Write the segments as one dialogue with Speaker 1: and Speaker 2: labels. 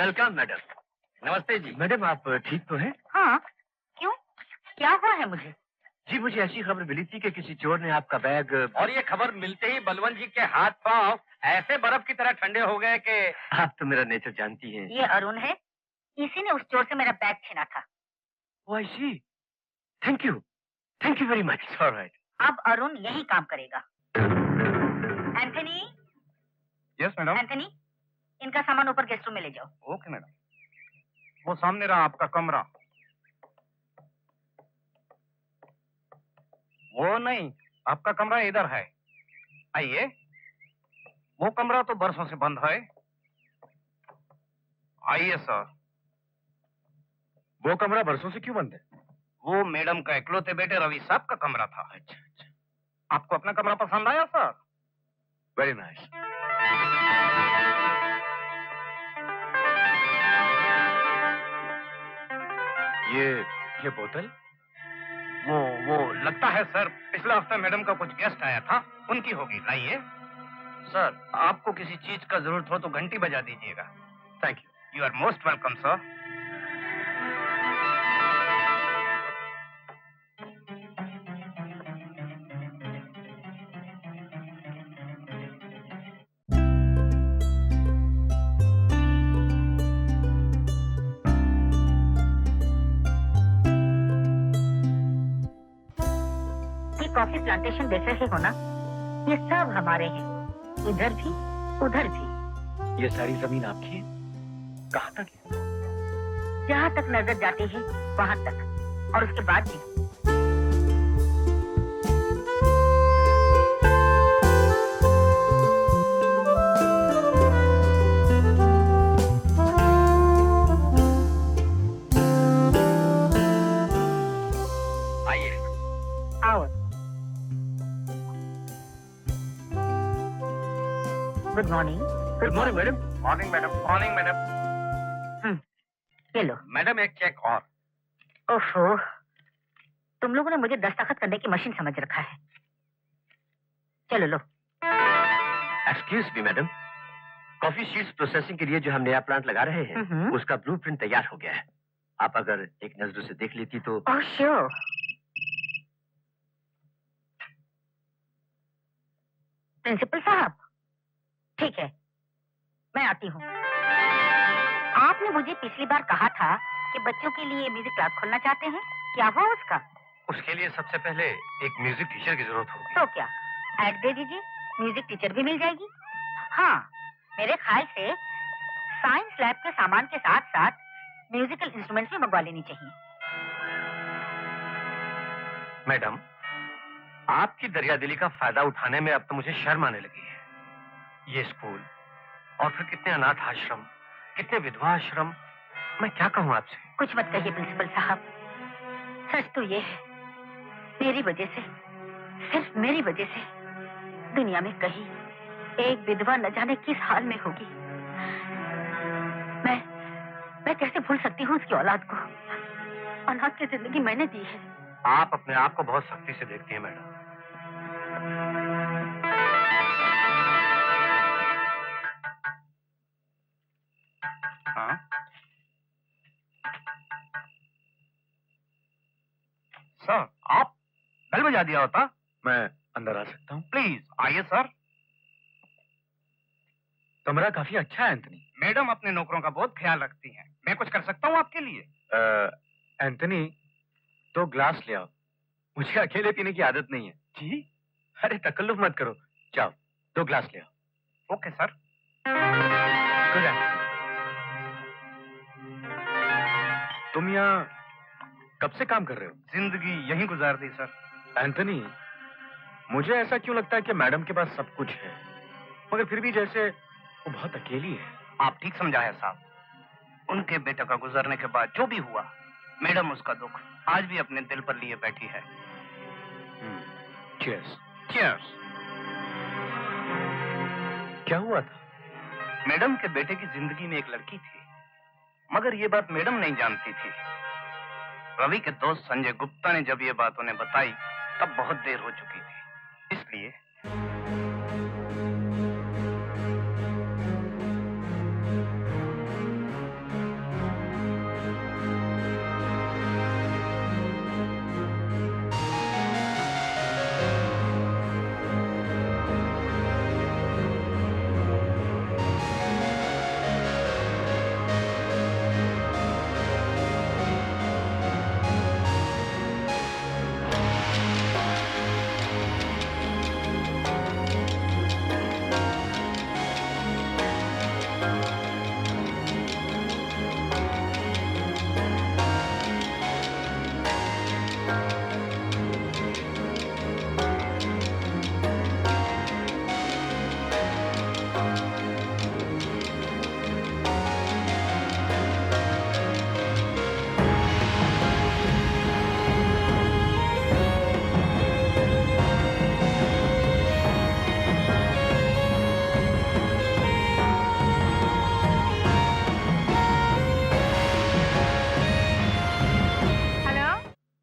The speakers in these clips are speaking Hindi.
Speaker 1: Welcome madam. नमस्ते जी। मैडम आप ठीक तो हैं?
Speaker 2: हाँ, क्यों? क्या हुआ है मुझे?
Speaker 1: जी मुझे ऐसी खबर मिली थी कि किसी चोर ने आपका बैग। और ये खबर मिलते ही बलवंत जी के हाथ पांव ऐसे बर्फ की तरह ठंडे हो गए कि आप तो मेरा नेचर जानती हैं।
Speaker 2: ये अरुण है, इसी ने उस चोर से मेरा बैग छीना था।
Speaker 1: Oh I see. Thank you very much. Alright.
Speaker 2: अब अरुण यही काम करेगा। एंथनी।
Speaker 3: Yes madam.
Speaker 2: एंथनी, इनका सामान ऊपर गेस्ट रूम में ले जाओ।
Speaker 3: Okay madam. वो सामने रहा आपका कमरा। वो नहीं, आपका कमरा इधर है। आइए। वो कमरा तो बरसों से बंद है। आइए सर।
Speaker 1: वो कमरा बरसों से क्यों बंद है?
Speaker 3: वो मैडम का इकलौते बेटे रवि साहब का कमरा था।
Speaker 1: अच्छा।
Speaker 3: आपको अपना कमरा पसंद आया सर?
Speaker 1: Very nice. ये बोतल?
Speaker 3: वो लगता है सर पिछले हफ्ते मैडम का कुछ गेस्ट आया था, उनकी होगी। लाइए। सर आपको किसी चीज का जरूरत हो तो घंटी बजा दीजिएगा।
Speaker 1: Thank you.
Speaker 3: You are most welcome sir.
Speaker 2: Coffee plantation देख रहे हो ना, ये सब हमारे हैं, इधर भी उधर भी।
Speaker 1: ये सारी जमीन आपकी है? कहाँ तक है?
Speaker 2: जहाँ तक नजर जाती है वहाँ तक, और उसके बाद भी।
Speaker 1: आइए।
Speaker 2: आओ। Good morning.
Speaker 1: Good morning madam.
Speaker 3: Morning madam. Morning madam.
Speaker 2: ये लो।
Speaker 3: मैडम एक चेक और।
Speaker 2: ओफो, तुम लोगों ने मुझे दस्तखत करने की मशीन समझ रखा है। चलो लो।
Speaker 1: Excuse me madam, coffee sheets processing के लिए जो हम नया प्लांट लगा रहे हैं उसका ब्लूप्रिंट तैयार हो गया है। आप अगर एक नजर से देख लेती तो।
Speaker 2: Oh sure. प्रिंसिपल साहब, ठीक है, मैं आती हूँ। आपने मुझे पिछली बार कहा था कि बच्चों के लिए म्यूजिक क्लास खोलना चाहते हैं, क्या हुआ उसका?
Speaker 1: उसके लिए सबसे पहले एक म्यूजिक टीचर की जरूरत होगी।
Speaker 2: तो क्या ऐड दे दीजिए, म्यूजिक टीचर भी मिल जाएगी। हाँ, मेरे ख्याल से साइंस लैब के सामान के साथ साथ म्यूजिकल इंस्ट्रूमेंट्स भी मंगवा लेनी चाहिए।
Speaker 1: मैडम, आपकी दरियादिली का फायदा उठाने में अब तो मुझे शर्म आने लगी है। ये स्कूल और फिर कितने अनाथ आश्रम, कितने विधवा आश्रम, मैं क्या कहूँ आपसे।
Speaker 2: कुछ मत कहिए प्रिंसिपल साहब, सच तो ये है, मेरी वजह से, सिर्फ मेरी वजह से दुनिया में कहीं एक विधवा न जाने किस हाल में होगी। मैं कैसे भूल सकती हूँ उसकी औलाद को। अनाथ की जिंदगी मैंने दी है।
Speaker 1: आप अपने आप को बहुत सख्ती से देखती हैं मैडम।
Speaker 3: हाँ सर, आप बेल बजा दिया होता।
Speaker 1: मैं अंदर आ सकता हूँ?
Speaker 3: प्लीज आइए सर।
Speaker 1: कमरा काफी अच्छा है एंथनी।
Speaker 3: मैडम अपने नौकरों का बहुत ख्याल रखती हैं। मैं कुछ कर सकता हूँ आपके लिए?
Speaker 1: एंथनी, 2 ग्लास ले आओ, मुझे अकेले पीने की आदत नहीं है।
Speaker 3: जी?
Speaker 1: अरे तकल्लुफ मत करो, जाओ 2 ग्लास ले आओ।
Speaker 3: Okay sir.
Speaker 1: Good afternoon. तुम यहाँ कब से काम कर रहे हो?
Speaker 3: जिंदगी यहीं गुजार दी सर।
Speaker 1: एंथनी, मुझे ऐसा क्यों लगता है कि मैडम के पास सब कुछ है, मगर फिर भी जैसे वो बहुत अकेली है।
Speaker 3: आप ठीक समझा है साहब। उनके बेटे का गुजरने के बाद जो भी हुआ, मैडम उसका दुख आज भी अपने दिल पर लिए बैठी है।
Speaker 1: चीयर्स।
Speaker 3: चीयर्स।
Speaker 1: क्या हुआ था?
Speaker 3: मैडम के बेटे की जिंदगी में एक लड़की थी, मगर ये बात मैडम नहीं जानती थी। रवि के दोस्त संजय गुप्ता ने जब ये बात उन्हें बताई तब बहुत देर हो चुकी थी। इसलिए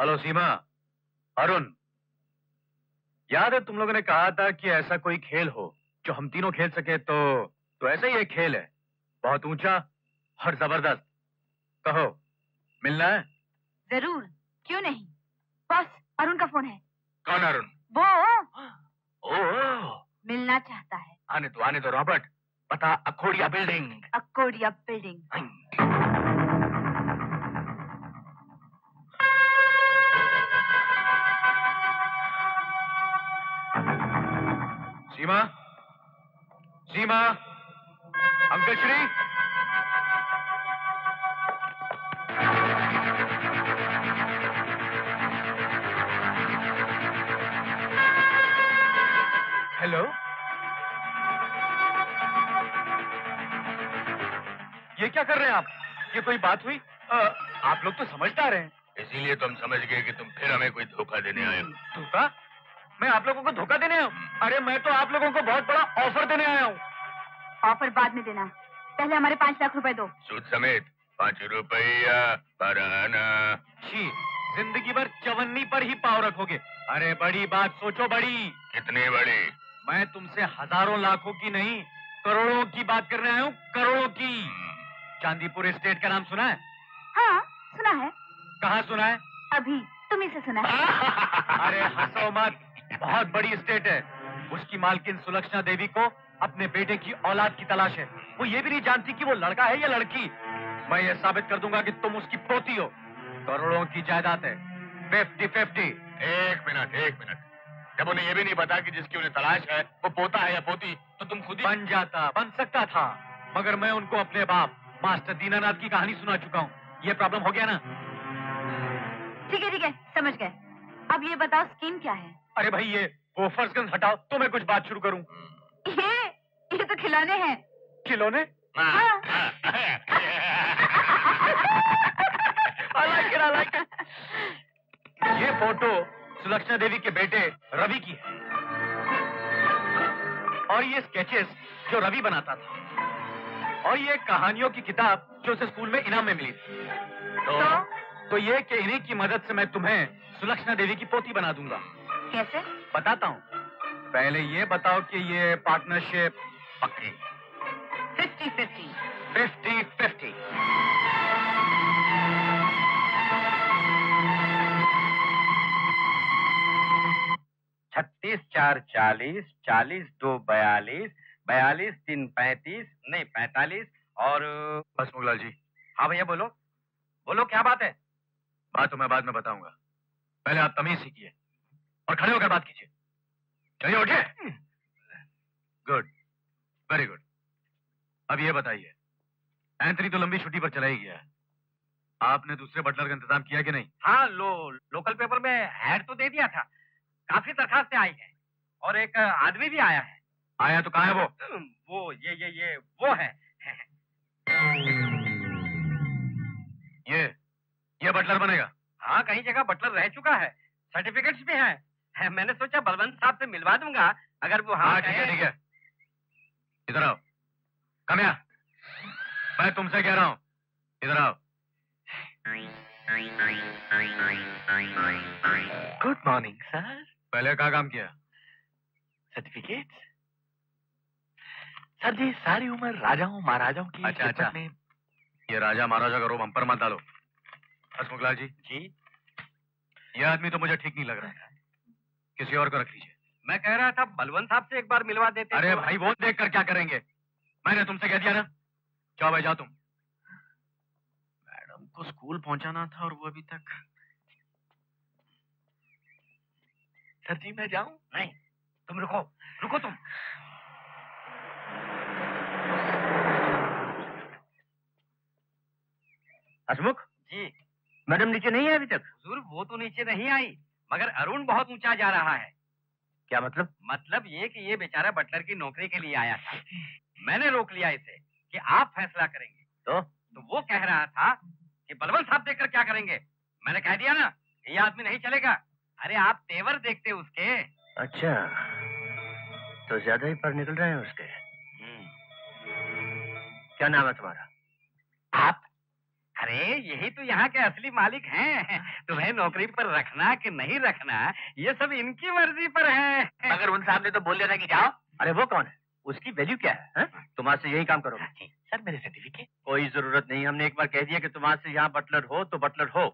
Speaker 4: हेलो सीमा, अरुण, याद है तुम लोगों ने कहा था कि ऐसा कोई खेल हो जो हम तीनों खेल सके, तो ऐसा ही एक खेल है, बहुत ऊंचा और जबरदस्त। कहो, मिलना है?
Speaker 2: जरूर, क्यों नहीं। बॉस, अरुण का फोन है।
Speaker 4: कौन अरुण?
Speaker 2: वो
Speaker 4: ओह,
Speaker 2: मिलना चाहता है।
Speaker 4: आने दो रॉबर्ट, बता। अकोडिया बिल्डिंग।
Speaker 2: अकोडिया बिल्डिंग।
Speaker 4: सीमा, सीमा, अंकल श्री। हेलो, ये क्या कर रहे हैं आप? ये कोई बात हुई? आप लोग तो समझदार हैं।
Speaker 5: इसीलिए तो हम समझ गए कि तुम फिर हमें कोई धोखा देने आए हो।
Speaker 4: धोखा? मैं आप लोगों को धोखा देने आया हूँ? अरे मैं तो आप लोगों को बहुत बड़ा ऑफर देने आया हूँ।
Speaker 2: ऑफर बाद में देना, पहले हमारे 5 लाख रुपए दो।
Speaker 5: सूद समेत 5 रुपया पर आना।
Speaker 4: छी, जिंदगी भर चवन्नी पर ही पाव रखोगे। अरे बड़ी बात सोचो, बड़ी।
Speaker 5: कितनी बड़ी?
Speaker 4: मैं तुमसे हजारों लाखों की नहीं, करोड़ों की बात करने आया हूँ, करोड़ों की। चांदीपुर एस्टेट का नाम सुना है?
Speaker 2: हाँ, सुना है।
Speaker 4: कहाँ सुना है?
Speaker 2: अभी तुम्ही से सुना है।
Speaker 4: अरे हंसो मत, बहुत बड़ी एस्टेट है। उसकी मालकिन सुलक्षणा देवी को अपने बेटे की औलाद की तलाश है। वो ये भी नहीं जानती कि वो लड़का है या लड़की। मैं ये साबित कर दूंगा कि तुम उसकी पोती हो। करोड़ों की जायदाद है, 50-50।
Speaker 5: एक मिनट। जब उन्हें ये भी नहीं पता कि जिसकी उन्हें तलाश है वो पोता है या पोती, तो तुम खुद ही
Speaker 4: बन सकता था, मगर मैं उनको अपने बाप मास्टर दीनानाथ की कहानी सुना चुका हूँ। ये प्रॉब्लम हो गया ना?
Speaker 2: ठीक है, समझ गए। अब ये बताओ स्कीम क्या है?
Speaker 4: अरे भाई, ये गोफर्स गन हटाओ तो मैं कुछ बात शुरू करूं।
Speaker 2: ये तो खिलौने हैं।
Speaker 4: खिलौने?
Speaker 2: हाँ।
Speaker 4: I like it. ये फोटो सुलक्षणा देवी के बेटे रवि की है, और ये स्केचेस जो रवि बनाता था, और ये कहानियों की किताब जो उसे स्कूल में इनाम में मिली थी। तो ये कि इन्हीं की मदद से मैं तुम्हें सुलक्षणा देवी की पोती बना दूंगा।
Speaker 2: कैसे?
Speaker 4: बताता हूँ। पहले ये बताओ कि ये पार्टनरशिप पक्की?
Speaker 2: 50-50।
Speaker 4: 50-50।
Speaker 1: 36-4-40, 40-2-42, 42-3-35, नहीं 45 और।
Speaker 4: बस मुगलाल जी।
Speaker 1: हाँ भैया, बोलो क्या बात है?
Speaker 4: बात तो मैं बाद में बताऊंगा, पहले आप तमीज सीखिए और खड़े होकर बात कीजिए। चलिए उठिए। Good, very good. अब ये बताइए, एंथनी तो लंबी छुट्टी पर चला ही गया है, आपने दूसरे बटलर का इंतजाम किया कि नहीं?
Speaker 1: हाँ, लोकल पेपर में ऐड तो दे दिया था। काफी दरखास्तें आई हैं और एक आदमी भी आया है।
Speaker 4: आया तो कहाँ है वो?
Speaker 1: वो वो है।
Speaker 4: ये बटलर बनेगा?
Speaker 1: हाँ, कई जगह बटलर रह चुका है, सर्टिफिकेट्स भी हैं। मैंने सोचा बलवंत साहब से मिलवा दूंगा, अगर वो
Speaker 4: हाँ ठीक है। इधर आओ। कम यहाँ। मैं तुमसे कह रहा हूँ, इधर आओ।
Speaker 1: Good morning sir.
Speaker 4: पहले कहाँ काम किया?
Speaker 1: सर्टिफिकेट सर जी, सारी उम्र राजाओं महाराजाओं की
Speaker 4: अच्छा।
Speaker 1: खिदमत में।
Speaker 4: ये राजा महाराजा का रोब हम पर मत डालो। हसमुखलाल जी। ये आदमी तो मुझे ठीक नहीं लग रहा है, किसी और को रख लीजिए।
Speaker 1: मैं कह रहा था बलवंत साहब से एक बार मिलवा देते।
Speaker 4: अरे भाई, वो देख कर क्या करेंगे? मैंने तुमसे कह दिया ना। जाओ भाई, जाओ तुम।
Speaker 1: मैडम को स्कूल पहुंचाना था और वो अभी तक। सर जी, मैं जाऊं? नहीं, तुम रुको तुम। हसमुख जी, मैडम नीचे नहीं है अभी तक? हुजूर, वो तो नीचे नहीं आई, मगर अरुण बहुत ऊंचा जा रहा है। क्या मतलब? मतलब ये कि ये बेचारा बटलर की नौकरी के लिए आया था। मैंने रोक लिया इसे कि आप फैसला करेंगे। तो वो कह रहा था कि बलवंत साहब देखकर क्या करेंगे। मैंने कह दिया ना, ये आदमी नहीं चलेगा। अरे आप तेवर देखते उसके। अच्छा, तो ज्यादा ही पर निकल रहे हैं उसके। क्या नाम है तुम्हारा? आप? अरे
Speaker 3: अरे यही तो यहाँ के असली मालिक हैं। तुम्हें नौकरी पर रखना कि नहीं रखना ये सब इनकी मर्जी पर है।
Speaker 1: मगर उन साहब ने तो बोल दिया था कि जाओ। अरे वो कौन है? उसकी वैल्यू क्या है? तुम आज से यही काम करोगे?
Speaker 3: सर मेरे सर्टिफिकेट।
Speaker 1: कोई जरूरत नहीं, हमने एक बार कह दिया कि तुम आज से यहाँ बटलर हो तो बटलर हो।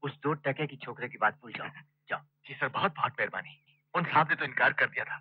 Speaker 1: उस 2 टके की छोकरे की बात भूल जाओ। जाओ।
Speaker 5: जी सर, बहुत बहुत मेहरबानी। उन साहब ने तो इनकार कर दिया था,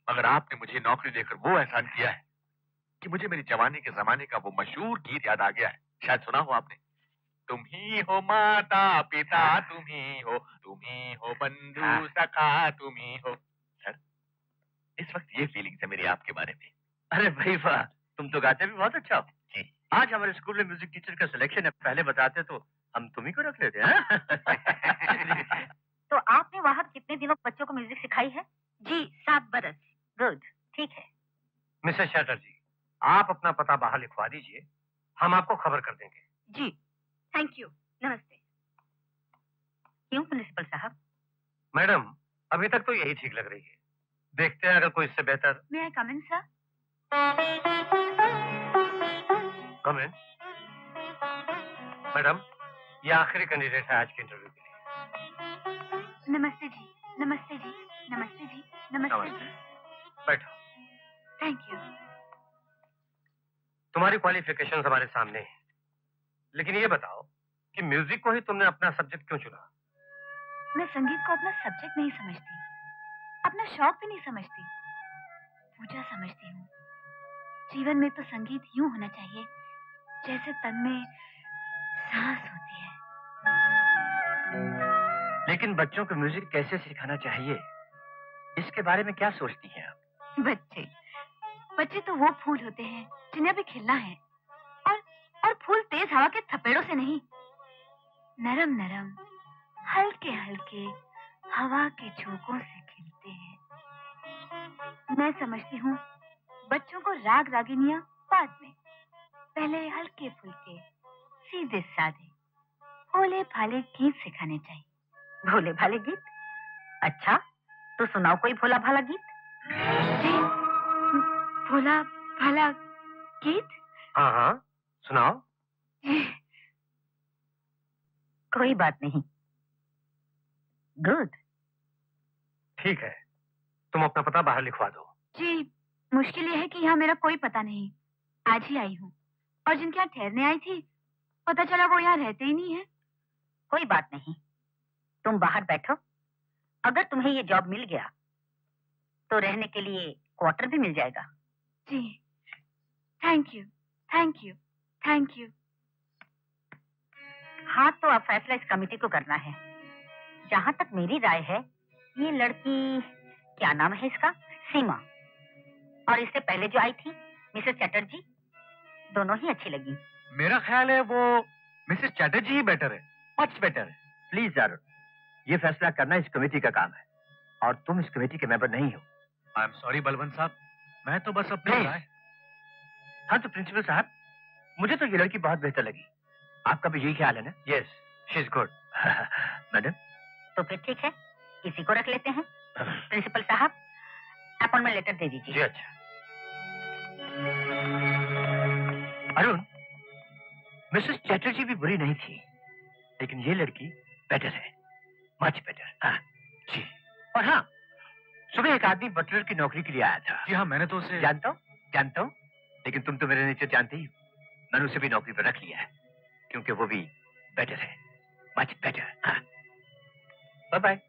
Speaker 5: मगर आपने मुझे नौकरी देकर वो एहसान किया है कि मुझे मेरी जवानी के जमाने का वो मशहूर गीत याद आ गया है। शायद सुना हो आपने। तुम ही हो माता पिता, तुम ही हो बंधु सखा, तुम ही हो। सर इस वक्त ये फीलिंग्स है मेरी आपके बारे में।
Speaker 1: अरे भाई वाह, तुम तो गाते भी बहुत अच्छा हो।
Speaker 5: जी।
Speaker 1: आज हमारे स्कूल में म्यूजिक टीचर का सिलेक्शन है, पहले बताते तो हम तुम्ही को रख लेते हैं।
Speaker 2: तो आपने वहाँ कितने दिनों बच्चों को म्यूजिक सिखाई है? जी 7 बरस। गुड, ठीक है।
Speaker 1: मिसेस चैटर्जी, आप अपना पता बाहर लिखवा दीजिए, हम आपको खबर कर देंगे।
Speaker 2: जी, थैंक यू। नमस्ते। क्यों प्रिंसिपल साहब?
Speaker 1: मैडम, अभी तक तो यही ठीक लग रही है, देखते हैं अगर कोई इससे बेहतर।
Speaker 2: मे आई कम इन सर?
Speaker 1: कम इन। मैडम, ये आखिरी कैंडिडेट है आज के इंटरव्यू के लिए।
Speaker 2: नमस्ते जी, नमस्ते जी, नमस्ते जी, नमस्ते जी।
Speaker 1: बैठो।
Speaker 2: Thank you.
Speaker 1: तुम्हारी क्वालिफिकेशंस हमारे सामने हैं, लेकिन ये बताओ कि म्यूजिक को ही तुमने अपना सब्जेक्ट क्यों चुना?
Speaker 2: मैं संगीत को अपना सब्जेक्ट नहीं समझती, अपना शौक भी नहीं समझती, पूजा समझती हूँ। जीवन में तो संगीत यूं होना चाहिए जैसे तन में सांस होती है।
Speaker 1: लेकिन बच्चों को म्यूजिक कैसे सिखाना चाहिए, इसके बारे में क्या सोचती हैं आप?
Speaker 2: बच्चे तो वो फूल होते हैं जिन्हें अभी खिलना है, और फूल तेज हवा के थपेड़ों से नहीं, नरम नरम हल्के हल्के हवा के झोंकों से खिलते हैं। मैं समझती हूँ बच्चों को राग रागिनियां बाद में, पहले हल्के फुल्के सीधे साधे भोले भाले गीत सिखाने चाहिए। भोले भाले गीत? अच्छा, तो सुनाओ कोई भोला भाला गीत। जी, भोला भाला गीत?
Speaker 1: हाँ हाँ, सुनाओ।
Speaker 2: कोई बात नहीं। गुड।
Speaker 1: ठीक है, तुम अपना पता बाहर लिखवा दो।
Speaker 2: जी, मुश्किल यह है कि यहाँ मेरा कोई पता नहीं। आज ही आई हूँ, और जिनके यहाँ ठहरने आई थी पता चला वो यहाँ रहते ही नहीं है। कोई बात नहीं, तुम बाहर बैठो। अगर तुम्हें ये जॉब मिल गया तो रहने के लिए क्वार्टर भी मिल जाएगा। जी, thank you, thank you, thank you. हाँ, तो अब फैसला इस कमेटी को करना है। जहाँ तक मेरी राय है, ये लड़की, क्या नाम है इसका, सीमा, और इससे पहले जो आई थी मिसेस चैटर्जी, दोनों ही अच्छी लगी।
Speaker 4: मेरा ख्याल है वो मिसेस चैटर्जी ही बेटर है, मच बेटर है।
Speaker 1: प्लीज यार, ये फैसला करना इस कमेटी का काम है, और तुम इस कमेटी के मेंबर नहीं हो।
Speaker 4: आई एम सॉरी बलवंत साहब, मैं तो बस अपनी
Speaker 1: नहीं।
Speaker 4: राय।
Speaker 1: हाँ तो प्रिंसिपल साहब, मुझे तो ये लड़की बहुत बेहतर लगी। आपका भी यही ख्याल है ना? Yes, she is good. Madam,
Speaker 2: तो फिर ठीक है, इसी को रख लेते हैं। प्रिंसिपल साहब, अपॉइंटमेंट लेटर दे दीजिए।
Speaker 1: जी अच्छा। अरुण, मिसेस चैटर्जी भी बुरी नहीं थी, लेकिन ये लड़की बेटर है, मच बेटर। हाँ जी। और हाँ, सुबह एक आदमी बटलर की नौकरी के लिए आया था।
Speaker 4: जी हाँ, मैंने तो उसे
Speaker 1: जानता हूँ, लेकिन तुम तो मेरे नेचर जानते ही हो। मैंने उसे भी नौकरी पर रख लिया है, क्योंकि वो भी बेटर है, मच बेटर। हाँ, बाय बाय।